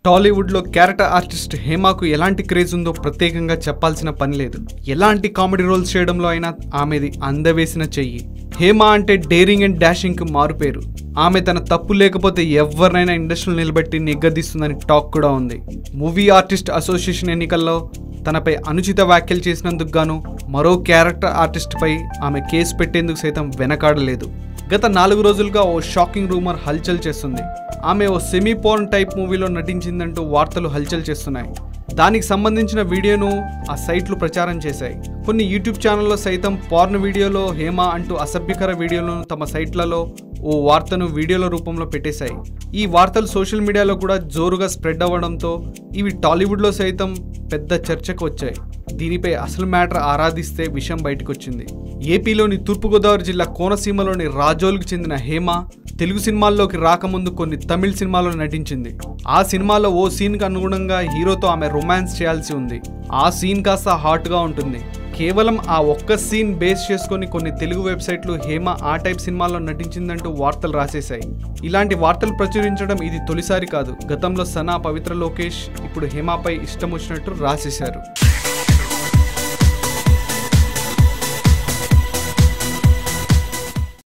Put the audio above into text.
టాలీవుడ్లో character artist హేమాకు ఎలాంటి craze ఉందో ప్రత్యేకంగా చెప్పాల్సిన పని లేదు. ఎలాంటి కామెడీ రోల్స్ చేయడంలో అయినా ఆమెది అందవేసిన చెయ్యి. హేమ అంటే డేరింగ్ అండ్ డాషింగ్కి మారుపేరు. ఆమె తన తప్పు లేకపోతే ఎవరినైనా ఇండస్ట్రీలో నిలబెట్టి నిగ్గదీస్తుందని టాక్ కూడా ఉంది. మూవీ ఆర్టిస్ట్ అసోసియేషన్ ఎన్నికల్లో తనపై అనుచిత వ్యాఖ్యలు చేసినందుకు గాను మరో క్యారెక్టర్ ఆర్టిస్ట్పై ఆమె కేసు పెట్టేందుకు సైతం వెనకాడలేదు. గత 4 రోజులుగా ఓ షాకింగ్ రూమర్ హల్చల్ చేస్తుంది. ఆమె ఓ సెమీ పోర్న్ టైప్ మూవీలో నటించిందంటూ వార్తలు హల్చల్ చేస్తున్నాయి. దానికి సంబంధించిన వీడియోను ఆ సైట్లు ప్రచారం చేశాయి. కొన్ని యూట్యూబ్ ఛానల్లో సైతం పోర్న్ వీడియోలో హేమ అంటూ అసభ్యకర వీడియోలను తమ సైట్లలో ఓ వార్తను వీడియోల రూపంలో పెట్టేశాయి. ఈ వార్తలు సోషల్ మీడియాలో కూడా జోరుగా స్ప్రెడ్ అవ్వడంతో ఇవి టాలీవుడ్లో సైతం పెద్ద చర్చకు వచ్చాయి. దీనిపై అసలు మ్యాటర్ ఆరాధిస్తే విషయం బయటకు వచ్చింది. ఏపీలోని తూర్పుగోదావరి జిల్లా కోనసీమలోని రాజోల్కి చెందిన హేమ తెలుగు సినిమాల్లోకి రాకముందు కొన్ని తమిళ సినిమాల్లో నటించింది. ఆ సినిమాలో ఓ సీన్కి అనుగుణంగా హీరోతో ఆమె రొమాన్స్ చేయాల్సి ఉంది. ఆ సీన్ కాస్త హాట్గా ఉంటుంది. కేవలం ఆ ఒక్క సీన్ బేస్ చేసుకొని కొన్ని తెలుగు వెబ్సైట్లు హేమ ఆ టైప్ సినిమాల్లో నటించిందంటూ వార్తలు రాసేశాయి. ఇలాంటి వార్తలు ప్రచురించడం ఇది తొలిసారి కాదు. గతంలో సనా, పవిత్ర లోకేష్ ఇప్పుడు హేమపై ఇష్టం వచ్చినట్టు రాసేశారు.